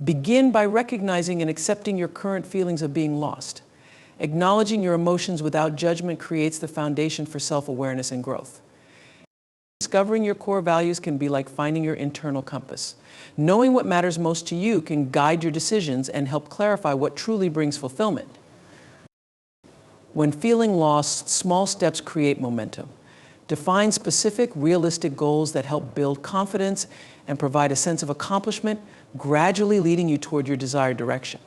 Begin by recognizing and accepting your current feelings of being lost. Acknowledging your emotions without judgment creates the foundation for self-awareness and growth. Discovering your core values can be like finding your internal compass. Knowing what matters most to you can guide your decisions and help clarify what truly brings fulfillment. When feeling lost, small steps create momentum. Define specific, realistic goals that help build confidence and provide a sense of accomplishment, gradually leading you toward your desired direction.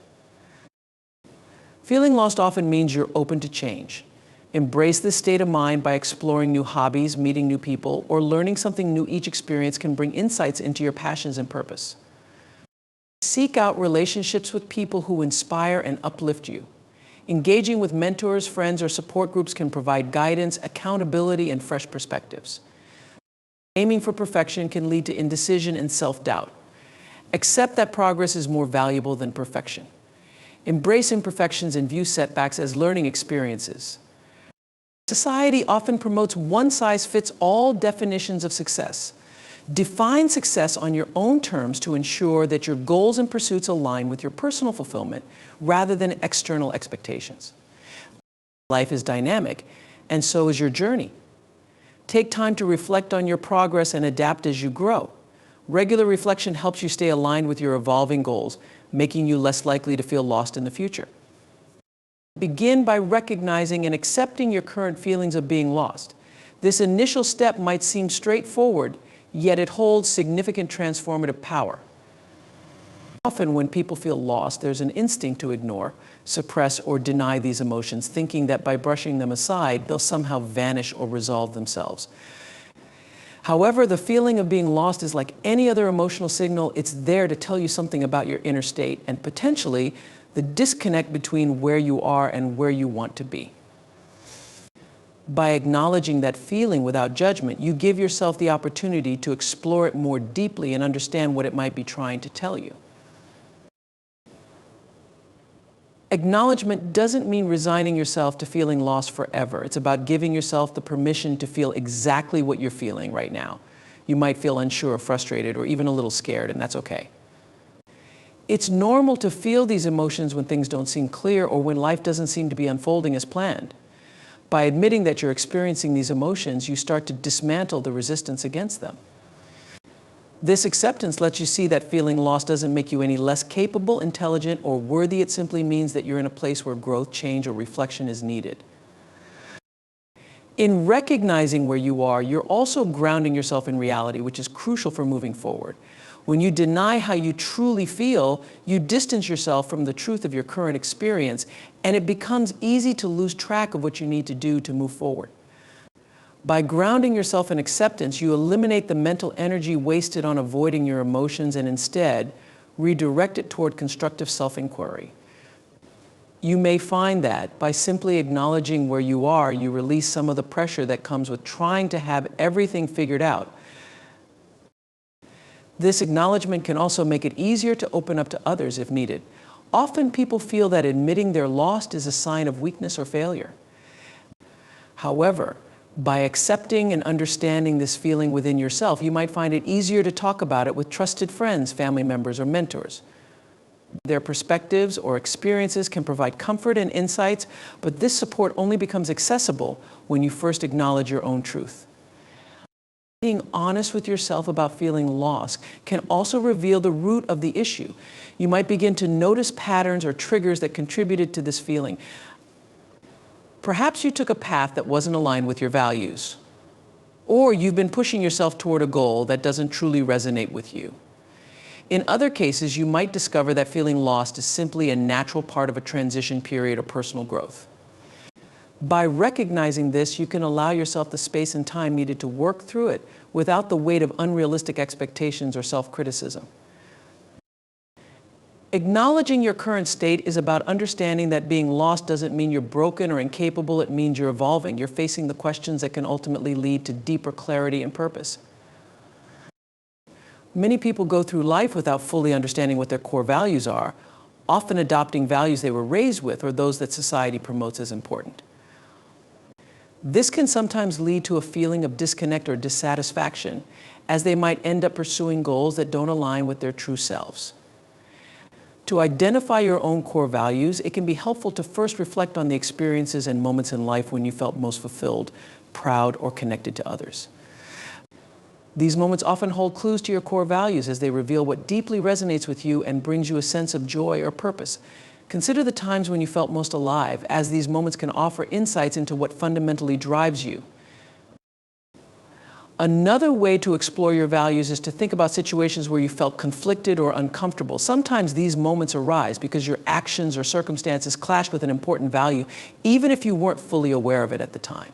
Feeling lost often means you're open to change. Embrace this state of mind by exploring new hobbies, meeting new people, or learning something new. Each experience can bring insights into your passions and purpose. Seek out relationships with people who inspire and uplift you. Engaging with mentors, friends, or support groups can provide guidance, accountability, and fresh perspectives. Aiming for perfection can lead to indecision and self-doubt. Accept that progress is more valuable than perfection. Embrace imperfections and view setbacks as learning experiences. Society often promotes one-size-fits-all definitions of success. Define success on your own terms to ensure that your goals and pursuits align with your personal fulfillment rather than external expectations. Life is dynamic, and so is your journey. Take time to reflect on your progress and adapt as you grow. Regular reflection helps you stay aligned with your evolving goals, making you less likely to feel lost in the future. Begin by recognizing and accepting your current feelings of being lost. This initial step might seem straightforward, yet it holds significant transformative power. Often when people feel lost, there's an instinct to ignore, suppress, or deny these emotions, thinking that by brushing them aside, they'll somehow vanish or resolve themselves. However, the feeling of being lost is like any other emotional signal. It's there to tell you something about your inner state and potentially the disconnect between where you are and where you want to be. By acknowledging that feeling without judgment, you give yourself the opportunity to explore it more deeply and understand what it might be trying to tell you. Acknowledgement doesn't mean resigning yourself to feeling lost forever. It's about giving yourself the permission to feel exactly what you're feeling right now. You might feel unsure, frustrated, or even a little scared, and that's okay. It's normal to feel these emotions when things don't seem clear or when life doesn't seem to be unfolding as planned. By admitting that you're experiencing these emotions, you start to dismantle the resistance against them. This acceptance lets you see that feeling lost doesn't make you any less capable, intelligent, or worthy. It simply means that you're in a place where growth, change, or reflection is needed. In recognizing where you are, you're also grounding yourself in reality, which is crucial for moving forward. When you deny how you truly feel, you distance yourself from the truth of your current experience, and it becomes easy to lose track of what you need to do to move forward. By grounding yourself in acceptance, you eliminate the mental energy wasted on avoiding your emotions and instead redirect it toward constructive self-inquiry. You may find that by simply acknowledging where you are, you release some of the pressure that comes with trying to have everything figured out. This acknowledgement can also make it easier to open up to others if needed. Often people feel that admitting they're lost is a sign of weakness or failure. However, by accepting and understanding this feeling within yourself, you might find it easier to talk about it with trusted friends, family members, or mentors. Their perspectives or experiences can provide comfort and insights, but this support only becomes accessible when you first acknowledge your own truth. Being honest with yourself about feeling lost can also reveal the root of the issue. You might begin to notice patterns or triggers that contributed to this feeling. Perhaps you took a path that wasn't aligned with your values, or you've been pushing yourself toward a goal that doesn't truly resonate with you. In other cases, you might discover that feeling lost is simply a natural part of a transition period or personal growth. By recognizing this, you can allow yourself the space and time needed to work through it without the weight of unrealistic expectations or self-criticism. Acknowledging your current state is about understanding that being lost doesn't mean you're broken or incapable. It means you're evolving. You're facing the questions that can ultimately lead to deeper clarity and purpose. Many people go through life without fully understanding what their core values are, often adopting values they were raised with or those that society promotes as important. This can sometimes lead to a feeling of disconnect or dissatisfaction, as they might end up pursuing goals that don't align with their true selves. To identify your own core values, it can be helpful to first reflect on the experiences and moments in life when you felt most fulfilled, proud, or connected to others. These moments often hold clues to your core values as they reveal what deeply resonates with you and brings you a sense of joy or purpose. Consider the times when you felt most alive, as these moments can offer insights into what fundamentally drives you. Another way to explore your values is to think about situations where you felt conflicted or uncomfortable. Sometimes these moments arise because your actions or circumstances clash with an important value, even if you weren't fully aware of it at the time.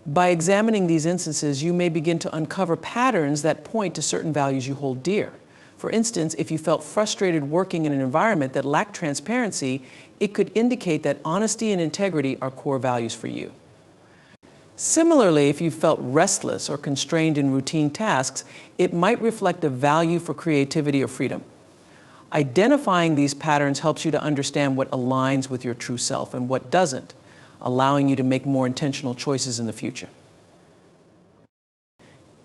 By examining these instances, you may begin to uncover patterns that point to certain values you hold dear. For instance, if you felt frustrated working in an environment that lacked transparency, it could indicate that honesty and integrity are core values for you. Similarly, if you felt restless or constrained in routine tasks, it might reflect a value for creativity or freedom. Identifying these patterns helps you to understand what aligns with your true self and what doesn't, allowing you to make more intentional choices in the future.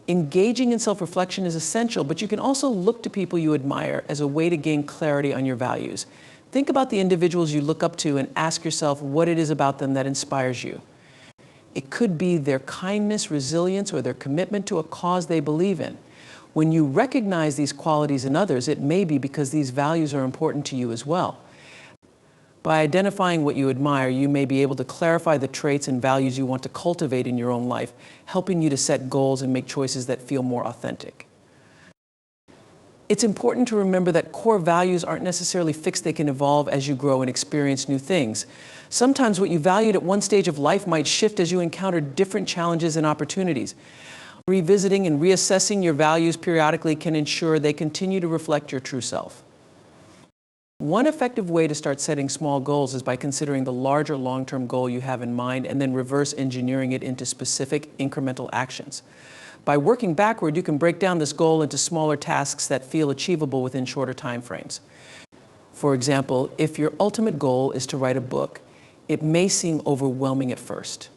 Engaging in self-reflection is essential, but you can also look to people you admire as a way to gain clarity on your values. Think about the individuals you look up to and ask yourself what it is about them that inspires you. It could be their kindness, resilience, or their commitment to a cause they believe in. When you recognize these qualities in others, it may be because these values are important to you as well. By identifying what you admire, you may be able to clarify the traits and values you want to cultivate in your own life, helping you to set goals and make choices that feel more authentic. It's important to remember that core values aren't necessarily fixed. They can evolve as you grow and experience new things. Sometimes what you valued at one stage of life might shift as you encounter different challenges and opportunities. Revisiting and reassessing your values periodically can ensure they continue to reflect your true self. One effective way to start setting small goals is by considering the larger long-term goal you have in mind and then reverse engineering it into specific incremental actions. By working backward, you can break down this goal into smaller tasks that feel achievable within shorter time frames. For example, if your ultimate goal is to write a book, it may seem overwhelming at first.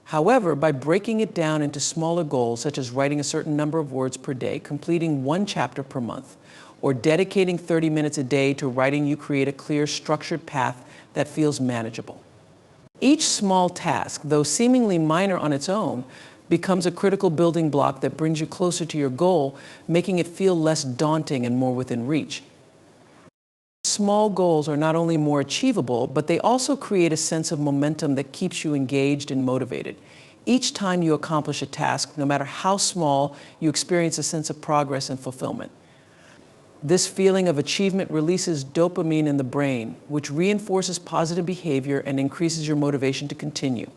However, by breaking it down into smaller goals, such as writing a certain number of words per day, completing one chapter per month, or dedicating 30 minutes a day to writing, you create a clear, structured path that feels manageable. Each small task, though seemingly minor on its own, becomes a critical building block that brings you closer to your goal, making it feel less daunting and more within reach. Small goals are not only more achievable, but they also create a sense of momentum that keeps you engaged and motivated. Each time you accomplish a task, no matter how small, you experience a sense of progress and fulfillment. This feeling of achievement releases dopamine in the brain, which reinforces positive behavior and increases your motivation to continue.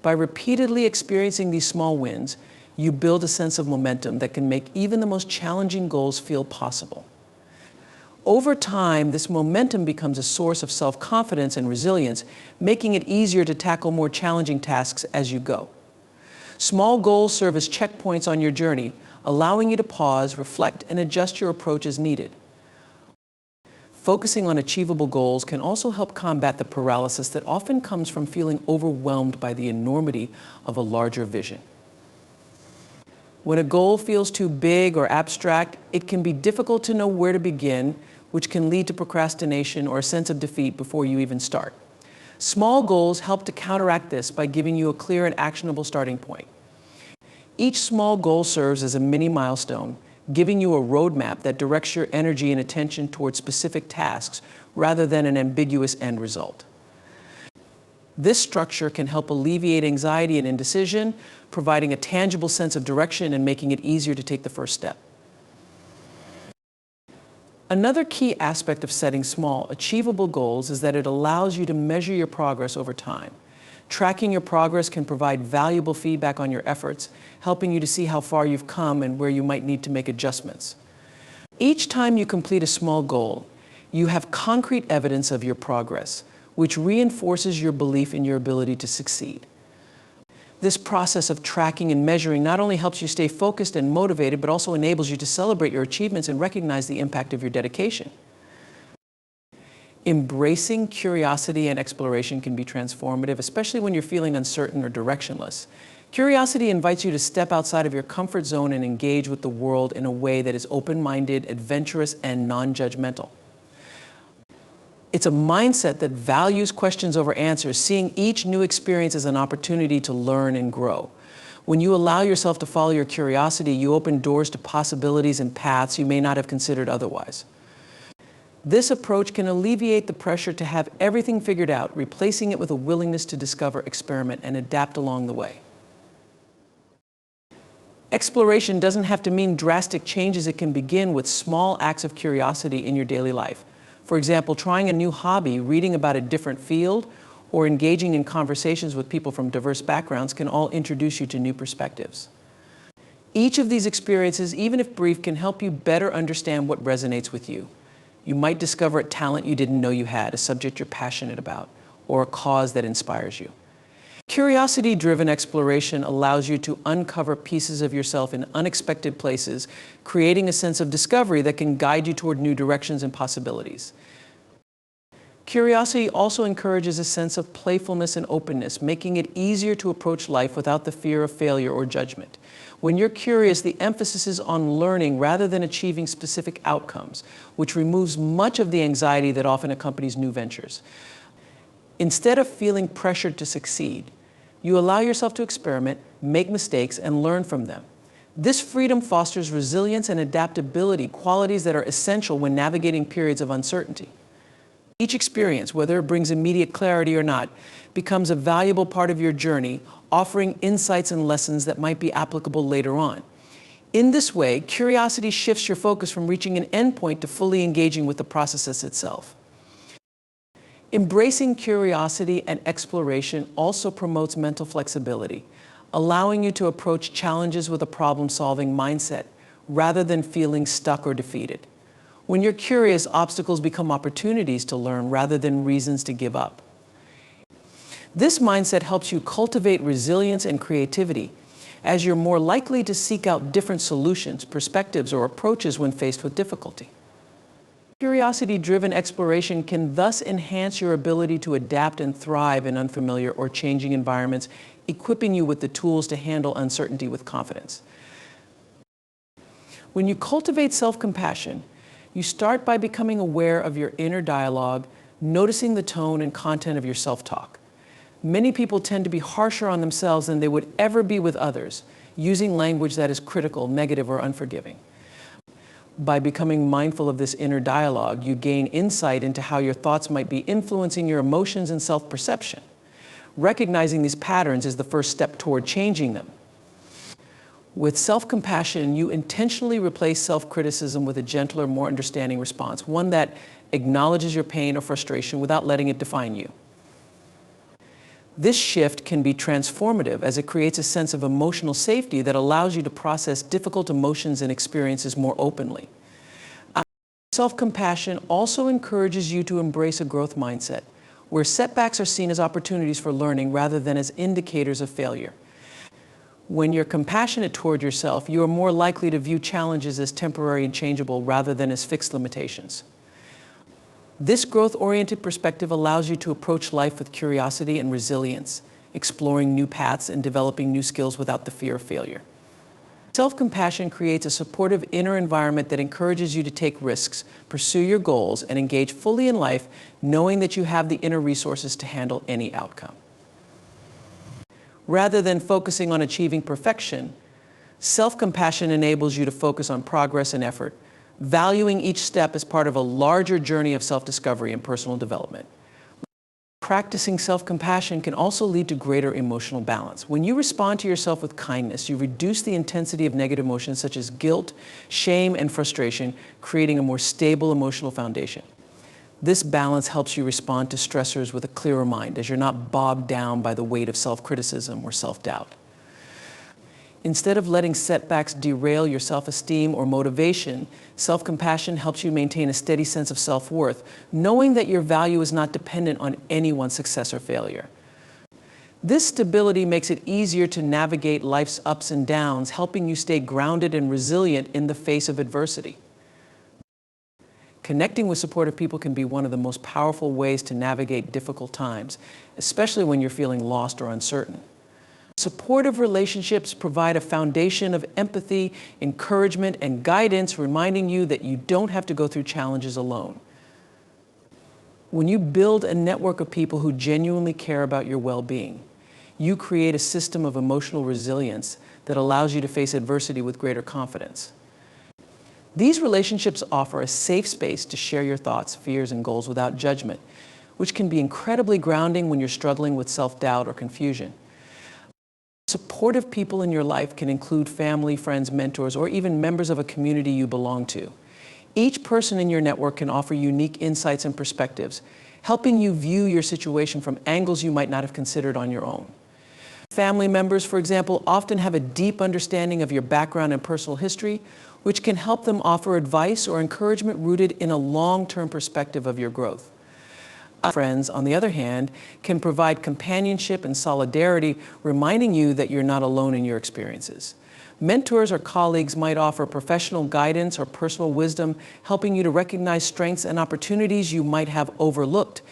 By repeatedly experiencing these small wins, you build a sense of momentum that can make even the most challenging goals feel possible. Over time, this momentum becomes a source of self-confidence and resilience, making it easier to tackle more challenging tasks as you go. Small goals serve as checkpoints on your journey, allowing you to pause, reflect, and adjust your approach as needed. Focusing on achievable goals can also help combat the paralysis that often comes from feeling overwhelmed by the enormity of a larger vision. When a goal feels too big or abstract, it can be difficult to know where to begin, which can lead to procrastination or a sense of defeat before you even start. Small goals help to counteract this by giving you a clear and actionable starting point. Each small goal serves as a mini milestone, giving you a roadmap that directs your energy and attention towards specific tasks rather than an ambiguous end result. This structure can help alleviate anxiety and indecision, providing a tangible sense of direction and making it easier to take the first step. Another key aspect of setting small, achievable goals is that it allows you to measure your progress over time. Tracking your progress can provide valuable feedback on your efforts, helping you to see how far you've come and where you might need to make adjustments. Each time you complete a small goal, you have concrete evidence of your progress, which reinforces your belief in your ability to succeed. This process of tracking and measuring not only helps you stay focused and motivated, but also enables you to celebrate your achievements and recognize the impact of your dedication. Embracing curiosity and exploration can be transformative, especially when you're feeling uncertain or directionless. Curiosity invites you to step outside of your comfort zone and engage with the world in a way that is open-minded, adventurous, and non-judgmental. It's a mindset that values questions over answers, seeing each new experience as an opportunity to learn and grow. When you allow yourself to follow your curiosity, you open doors to possibilities and paths you may not have considered otherwise. This approach can alleviate the pressure to have everything figured out, replacing it with a willingness to discover, experiment, and adapt along the way. Exploration doesn't have to mean drastic changes. It can begin with small acts of curiosity in your daily life. For example, trying a new hobby, reading about a different field, or engaging in conversations with people from diverse backgrounds can all introduce you to new perspectives. Each of these experiences, even if brief, can help you better understand what resonates with you. You might discover a talent you didn't know you had, a subject you're passionate about, or a cause that inspires you. Curiosity-driven exploration allows you to uncover pieces of yourself in unexpected places, creating a sense of discovery that can guide you toward new directions and possibilities. Curiosity also encourages a sense of playfulness and openness, making it easier to approach life without the fear of failure or judgment. When you're curious, the emphasis is on learning rather than achieving specific outcomes, which removes much of the anxiety that often accompanies new ventures. Instead of feeling pressured to succeed, you allow yourself to experiment, make mistakes, and learn from them. This freedom fosters resilience and adaptability, qualities that are essential when navigating periods of uncertainty. Each experience, whether it brings immediate clarity or not, becomes a valuable part of your journey, offering insights and lessons that might be applicable later on. In this way, curiosity shifts your focus from reaching an endpoint to fully engaging with the process itself. Embracing curiosity and exploration also promotes mental flexibility, allowing you to approach challenges with a problem-solving mindset rather than feeling stuck or defeated. When you're curious, obstacles become opportunities to learn rather than reasons to give up. This mindset helps you cultivate resilience and creativity, as you're more likely to seek out different solutions, perspectives, or approaches when faced with difficulty. Curiosity-driven exploration can thus enhance your ability to adapt and thrive in unfamiliar or changing environments, equipping you with the tools to handle uncertainty with confidence. When you cultivate self-compassion, you start by becoming aware of your inner dialogue, noticing the tone and content of your self-talk. Many people tend to be harsher on themselves than they would ever be with others, using language that is critical, negative, or unforgiving. By becoming mindful of this inner dialogue, you gain insight into how your thoughts might be influencing your emotions and self-perception. Recognizing these patterns is the first step toward changing them. With self-compassion, you intentionally replace self-criticism with a gentler, more understanding response, one that acknowledges your pain or frustration without letting it define you. This shift can be transformative as it creates a sense of emotional safety that allows you to process difficult emotions and experiences more openly. Self-compassion also encourages you to embrace a growth mindset, where setbacks are seen as opportunities for learning rather than as indicators of failure. When you're compassionate toward yourself, you are more likely to view challenges as temporary and changeable rather than as fixed limitations. This growth-oriented perspective allows you to approach life with curiosity and resilience, exploring new paths and developing new skills without the fear of failure. Self-compassion creates a supportive inner environment that encourages you to take risks, pursue your goals, and engage fully in life, knowing that you have the inner resources to handle any outcome. Rather than focusing on achieving perfection, self-compassion enables you to focus on progress and effort, valuing each step as part of a larger journey of self-discovery and personal development. Practicing self-compassion can also lead to greater emotional balance. When you respond to yourself with kindness, you reduce the intensity of negative emotions such as guilt, shame, and frustration, creating a more stable emotional foundation. This balance helps you respond to stressors with a clearer mind, as you're not bogged down by the weight of self-criticism or self-doubt. Instead of letting setbacks derail your self-esteem or motivation, self-compassion helps you maintain a steady sense of self-worth, knowing that your value is not dependent on anyone's success or failure. This stability makes it easier to navigate life's ups and downs, helping you stay grounded and resilient in the face of adversity. Connecting with supportive people can be one of the most powerful ways to navigate difficult times, especially when you're feeling lost or uncertain. Supportive relationships provide a foundation of empathy, encouragement, and guidance, reminding you that you don't have to go through challenges alone. When you build a network of people who genuinely care about your well-being, you create a system of emotional resilience that allows you to face adversity with greater confidence. These relationships offer a safe space to share your thoughts, fears, and goals without judgment, which can be incredibly grounding when you're struggling with self-doubt or confusion. Supportive people in your life can include family, friends, mentors, or even members of a community you belong to. Each person in your network can offer unique insights and perspectives, helping you view your situation from angles you might not have considered on your own. Family members, for example, often have a deep understanding of your background and personal history, which can help them offer advice or encouragement rooted in a long-term perspective of your growth. Friends, on the other hand, can provide companionship and solidarity, reminding you that you're not alone in your experiences. Mentors or colleagues might offer professional guidance or personal wisdom, helping you to recognize strengths and opportunities you might have overlooked.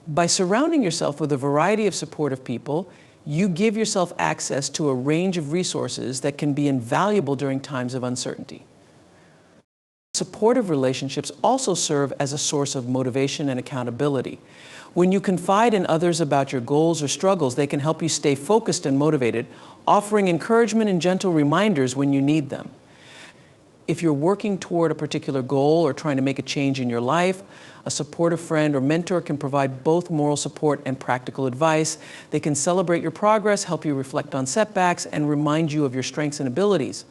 By surrounding yourself with a variety of supportive people, you give yourself access to a range of resources that can be invaluable during times of uncertainty. Supportive relationships also serve as a source of motivation and accountability. When you confide in others about your goals or struggles, they can help you stay focused and motivated, offering encouragement and gentle reminders when you need them. If you're working toward a particular goal or trying to make a change in your life, a supportive friend or mentor can provide both moral support and practical advice. They can celebrate your progress, help you reflect on setbacks, and remind you of your strengths and abilities.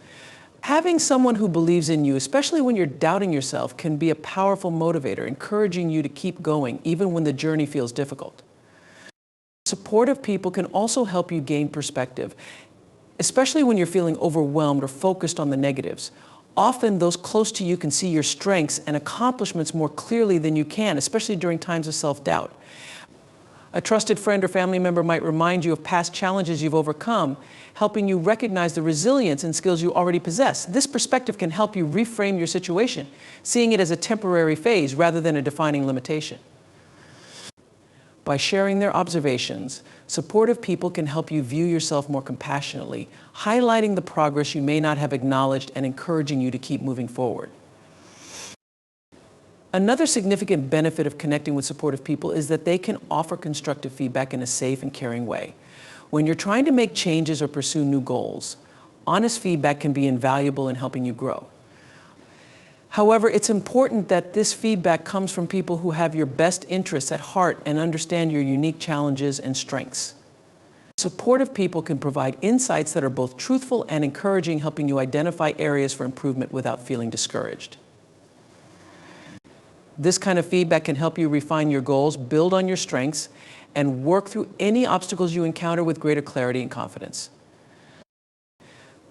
Having someone who believes in you, especially when you're doubting yourself, can be a powerful motivator, encouraging you to keep going even when the journey feels difficult. Supportive people can also help you gain perspective, especially when you're feeling overwhelmed or focused on the negatives. Often those close to you can see your strengths and accomplishments more clearly than you can, especially during times of self-doubt. A trusted friend or family member might remind you of past challenges you've overcome, helping you recognize the resilience and skills you already possess. This perspective can help you reframe your situation, seeing it as a temporary phase rather than a defining limitation. By sharing their observations, supportive people can help you view yourself more compassionately, highlighting the progress you may not have acknowledged and encouraging you to keep moving forward. Another significant benefit of connecting with supportive people is that they can offer constructive feedback in a safe and caring way. When you're trying to make changes or pursue new goals, honest feedback can be invaluable in helping you grow. However, it's important that this feedback comes from people who have your best interests at heart and understand your unique challenges and strengths. Supportive people can provide insights that are both truthful and encouraging, helping you identify areas for improvement without feeling discouraged. This kind of feedback can help you refine your goals, build on your strengths, and work through any obstacles you encounter with greater clarity and confidence.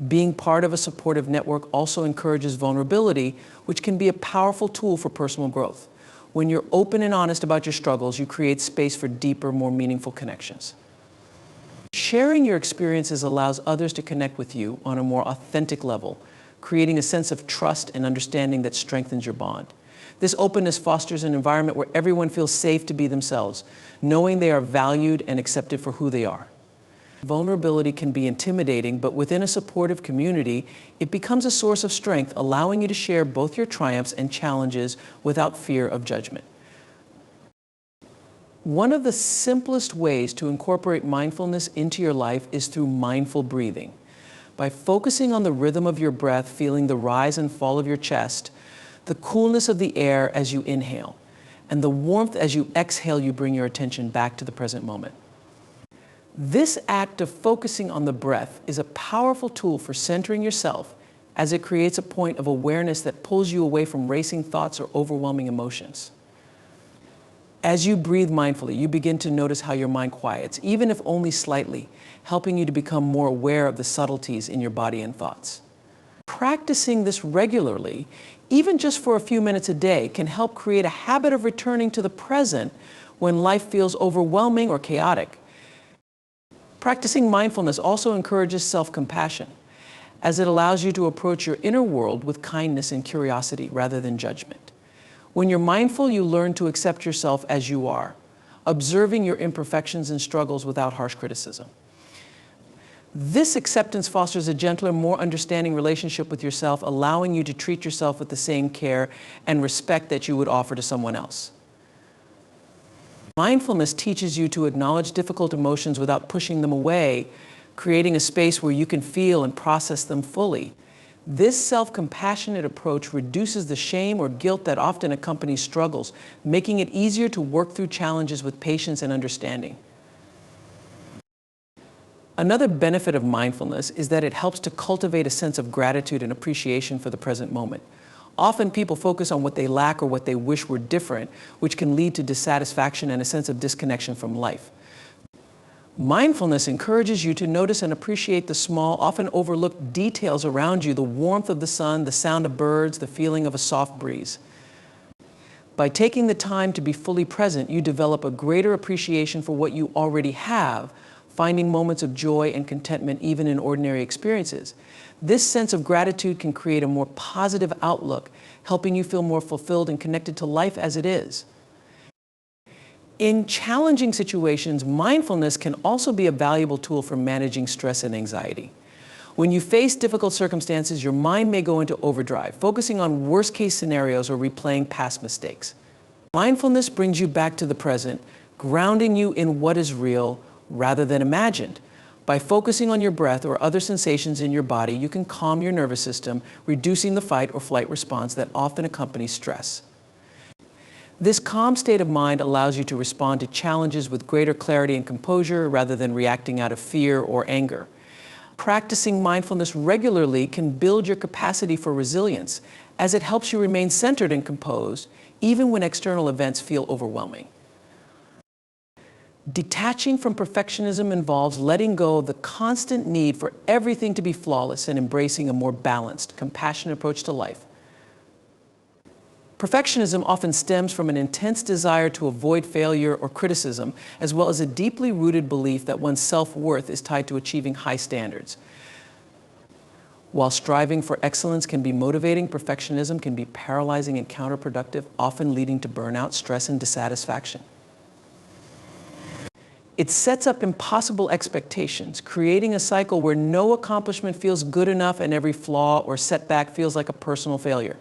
Being part of a supportive network also encourages vulnerability, which can be a powerful tool for personal growth. When you're open and honest about your struggles, you create space for deeper, more meaningful connections. Sharing your experiences allows others to connect with you on a more authentic level, creating a sense of trust and understanding that strengthens your bond. This openness fosters an environment where everyone feels safe to be themselves, knowing they are valued and accepted for who they are. Vulnerability can be intimidating, but within a supportive community, it becomes a source of strength, allowing you to share both your triumphs and challenges without fear of judgment. One of the simplest ways to incorporate mindfulness into your life is through mindful breathing. By focusing on the rhythm of your breath, feeling the rise and fall of your chest, the coolness of the air as you inhale, and the warmth as you exhale, you bring your attention back to the present moment. This act of focusing on the breath is a powerful tool for centering yourself, as it creates a point of awareness that pulls you away from racing thoughts or overwhelming emotions. As you breathe mindfully, you begin to notice how your mind quiets, even if only slightly, helping you to become more aware of the subtleties in your body and thoughts. Practicing this regularly, even just for a few minutes a day, can help create a habit of returning to the present when life feels overwhelming or chaotic. Practicing mindfulness also encourages self-compassion, as it allows you to approach your inner world with kindness and curiosity rather than judgment. When you're mindful, you learn to accept yourself as you are, observing your imperfections and struggles without harsh criticism. This acceptance fosters a gentler, more understanding relationship with yourself, allowing you to treat yourself with the same care and respect that you would offer to someone else. Mindfulness teaches you to acknowledge difficult emotions without pushing them away, creating a space where you can feel and process them fully. This self-compassionate approach reduces the shame or guilt that often accompanies struggles, making it easier to work through challenges with patience and understanding. Another benefit of mindfulness is that it helps to cultivate a sense of gratitude and appreciation for the present moment. Often people focus on what they lack or what they wish were different, which can lead to dissatisfaction and a sense of disconnection from life. Mindfulness encourages you to notice and appreciate the small, often overlooked details around you, the warmth of the sun, the sound of birds, the feeling of a soft breeze. By taking the time to be fully present, you develop a greater appreciation for what you already have, finding moments of joy and contentment even in ordinary experiences. This sense of gratitude can create a more positive outlook, helping you feel more fulfilled and connected to life as it is. In challenging situations, mindfulness can also be a valuable tool for managing stress and anxiety. When you face difficult circumstances, your mind may go into overdrive, focusing on worst-case scenarios or replaying past mistakes. Mindfulness brings you back to the present, grounding you in what is real rather than imagined. By focusing on your breath or other sensations in your body, you can calm your nervous system, reducing the fight or flight response that often accompanies stress. This calm state of mind allows you to respond to challenges with greater clarity and composure rather than reacting out of fear or anger. Practicing mindfulness regularly can build your capacity for resilience, as it helps you remain centered and composed, even when external events feel overwhelming. Detaching from perfectionism involves letting go of the constant need for everything to be flawless and embracing a more balanced, compassionate approach to life. Perfectionism often stems from an intense desire to avoid failure or criticism, as well as a deeply rooted belief that one's self-worth is tied to achieving high standards. While striving for excellence can be motivating, perfectionism can be paralyzing and counterproductive, often leading to burnout, stress, and dissatisfaction. It sets up impossible expectations, creating a cycle where no accomplishment feels good enough and every flaw or setback feels like a personal failure.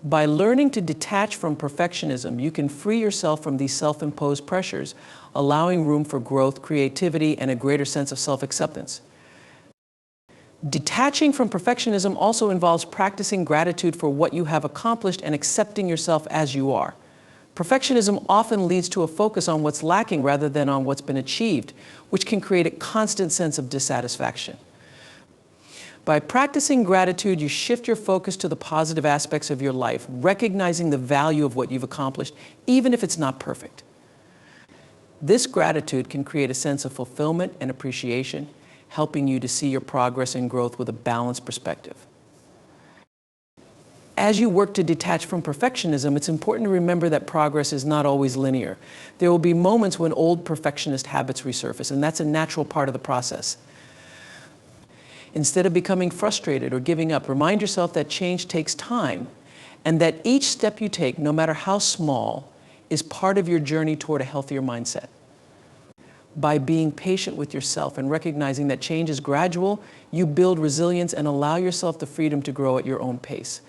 By learning to detach from perfectionism, you can free yourself from these self-imposed pressures, allowing room for growth, creativity, and a greater sense of self-acceptance. Detaching from perfectionism also involves practicing gratitude for what you have accomplished and accepting yourself as you are. Perfectionism often leads to a focus on what's lacking rather than on what's been achieved, which can create a constant sense of dissatisfaction. By practicing gratitude, you shift your focus to the positive aspects of your life, recognizing the value of what you've accomplished, even if it's not perfect. This gratitude can create a sense of fulfillment and appreciation, helping you to see your progress and growth with a balanced perspective. As you work to detach from perfectionism, it's important to remember that progress is not always linear. There will be moments when old perfectionist habits resurface, and that's a natural part of the process. Instead of becoming frustrated or giving up, remind yourself that change takes time, and that each step you take, no matter how small, is part of your journey toward a healthier mindset. By being patient with yourself and recognizing that change is gradual, you build resilience and allow yourself the freedom to grow at your own pace.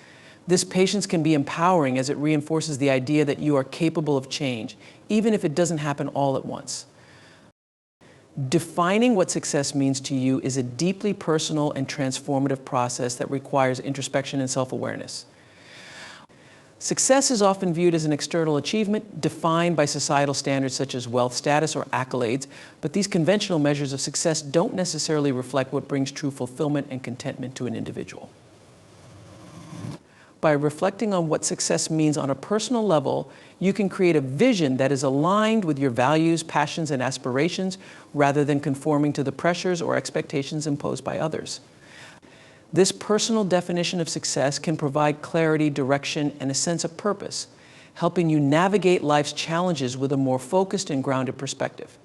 This patience can be empowering as it reinforces the idea that you are capable of change, even if it doesn't happen all at once. Defining what success means to you is a deeply personal and transformative process that requires introspection and self-awareness. Success is often viewed as an external achievement defined by societal standards such as wealth status or accolades, but these conventional measures of success don't necessarily reflect what brings true fulfillment and contentment to an individual. By reflecting on what success means on a personal level, you can create a vision that is aligned with your values, passions, and aspirations, rather than conforming to the pressures or expectations imposed by others. This personal definition of success can provide clarity, direction, and a sense of purpose, helping you navigate life's challenges with a more focused and grounded perspective.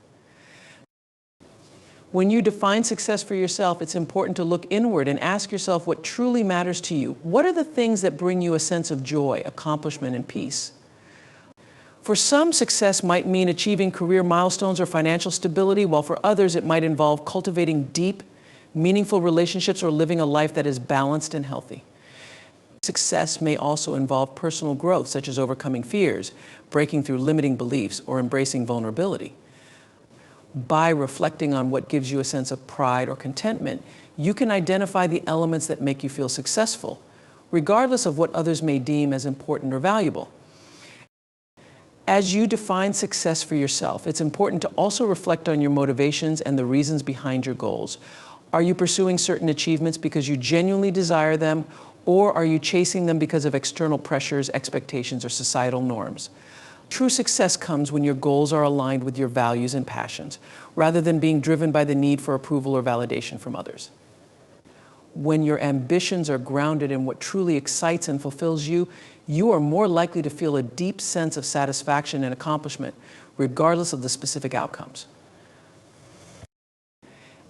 When you define success for yourself, it's important to look inward and ask yourself what truly matters to you. What are the things that bring you a sense of joy, accomplishment, and peace? For some, success might mean achieving career milestones or financial stability, while for others it might involve cultivating deep, meaningful relationships or living a life that is balanced and healthy. Success may also involve personal growth, such as overcoming fears, breaking through limiting beliefs, or embracing vulnerability. By reflecting on what gives you a sense of pride or contentment, you can identify the elements that make you feel successful, regardless of what others may deem as important or valuable. As you define success for yourself, it's important to also reflect on your motivations and the reasons behind your goals. Are you pursuing certain achievements because you genuinely desire them, or are you chasing them because of external pressures, expectations, or societal norms? True success comes when your goals are aligned with your values and passions, rather than being driven by the need for approval or validation from others. When your ambitions are grounded in what truly excites and fulfills you, you are more likely to feel a deep sense of satisfaction and accomplishment, regardless of the specific outcomes.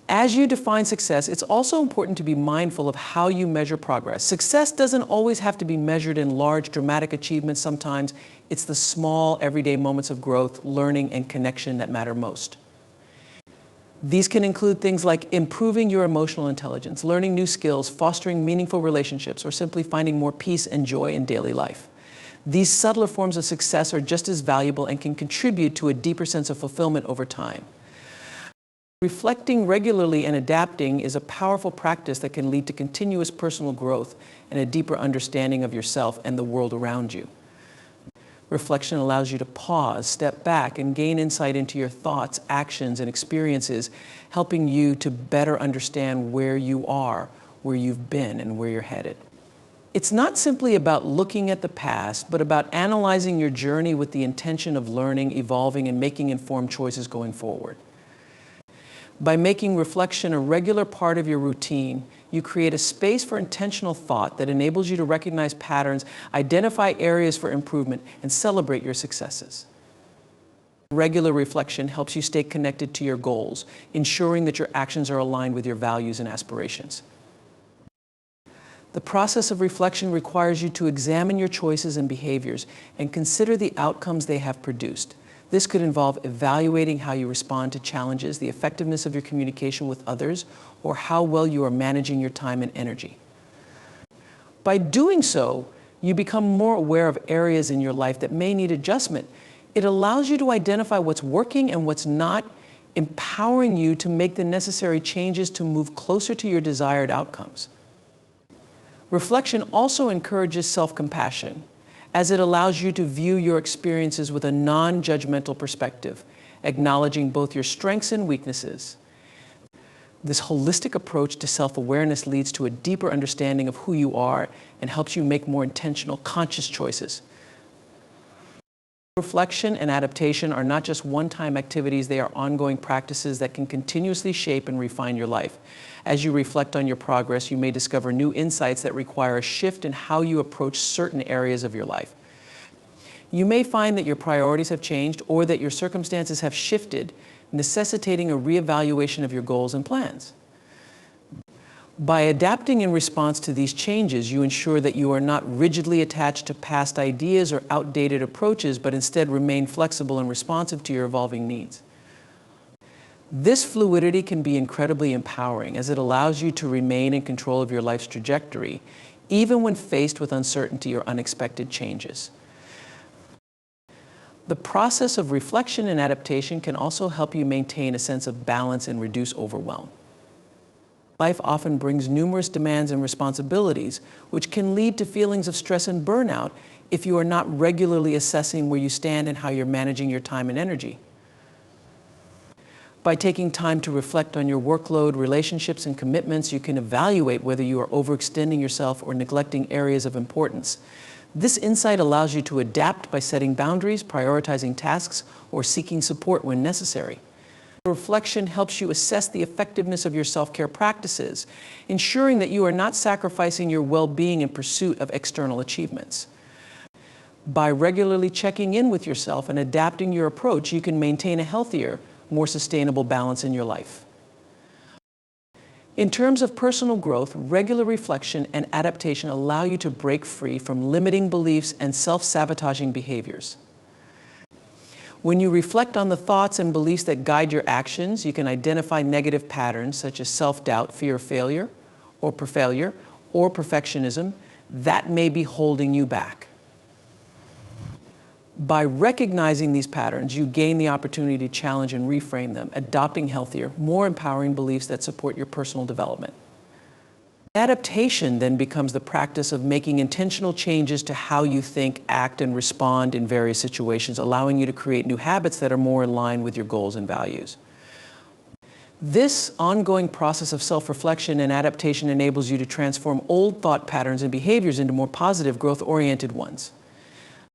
As you define success, it's also important to be mindful of how you measure progress. Success doesn't always have to be measured in large, dramatic achievements. Sometimes it's the small, everyday moments of growth, learning, and connection that matter most. These can include things like improving your emotional intelligence, learning new skills, fostering meaningful relationships, or simply finding more peace and joy in daily life. These subtler forms of success are just as valuable and can contribute to a deeper sense of fulfillment over time. Reflecting regularly and adapting is a powerful practice that can lead to continuous personal growth and a deeper understanding of yourself and the world around you. Reflection allows you to pause, step back, and gain insight into your thoughts, actions, and experiences, helping you to better understand where you are, where you've been, and where you're headed. It's not simply about looking at the past, but about analyzing your journey with the intention of learning, evolving, and making informed choices going forward. By making reflection a regular part of your routine, you create a space for intentional thought that enables you to recognize patterns, identify areas for improvement, and celebrate your successes. Regular reflection helps you stay connected to your goals, ensuring that your actions are aligned with your values and aspirations. The process of reflection requires you to examine your choices and behaviors and consider the outcomes they have produced. This could involve evaluating how you respond to challenges, the effectiveness of your communication with others, or how well you are managing your time and energy. By doing so, you become more aware of areas in your life that may need adjustment. It allows you to identify what's working and what's not, empowering you to make the necessary changes to move closer to your desired outcomes. Reflection also encourages self-compassion, as it allows you to view your experiences with a non-judgmental perspective, acknowledging both your strengths and weaknesses. This holistic approach to self-awareness leads to a deeper understanding of who you are and helps you make more intentional, conscious choices. Reflection and adaptation are not just one-time activities, they are ongoing practices that can continuously shape and refine your life. As you reflect on your progress, you may discover new insights that require a shift in how you approach certain areas of your life. You may find that your priorities have changed or that your circumstances have shifted, necessitating a reevaluation of your goals and plans. By adapting in response to these changes, you ensure that you are not rigidly attached to past ideas or outdated approaches, but instead remain flexible and responsive to your evolving needs. This fluidity can be incredibly empowering, as it allows you to remain in control of your life's trajectory, even when faced with uncertainty or unexpected changes. The process of reflection and adaptation can also help you maintain a sense of balance and reduce overwhelm. Life often brings numerous demands and responsibilities, which can lead to feelings of stress and burnout if you are not regularly assessing where you stand and how you're managing your time and energy. By taking time to reflect on your workload, relationships, and commitments, you can evaluate whether you are overextending yourself or neglecting areas of importance. This insight allows you to adapt by setting boundaries, prioritizing tasks, or seeking support when necessary. Reflection helps you assess the effectiveness of your self-care practices, ensuring that you are not sacrificing your well-being in pursuit of external achievements. By regularly checking in with yourself and adapting your approach, you can maintain a healthier, more sustainable balance in your life. In terms of personal growth, regular reflection and adaptation allow you to break free from limiting beliefs and self-sabotaging behaviors. When you reflect on the thoughts and beliefs that guide your actions, you can identify negative patterns such as self-doubt, fear of failure, or perfectionism that may be holding you back. By recognizing these patterns, you gain the opportunity to challenge and reframe them, adopting healthier, more empowering beliefs that support your personal development. Adaptation then becomes the practice of making intentional changes to how you think, act, and respond in various situations, allowing you to create new habits that are more in line with your goals and values. This ongoing process of self-reflection and adaptation enables you to transform old thought patterns and behaviors into more positive, growth-oriented ones.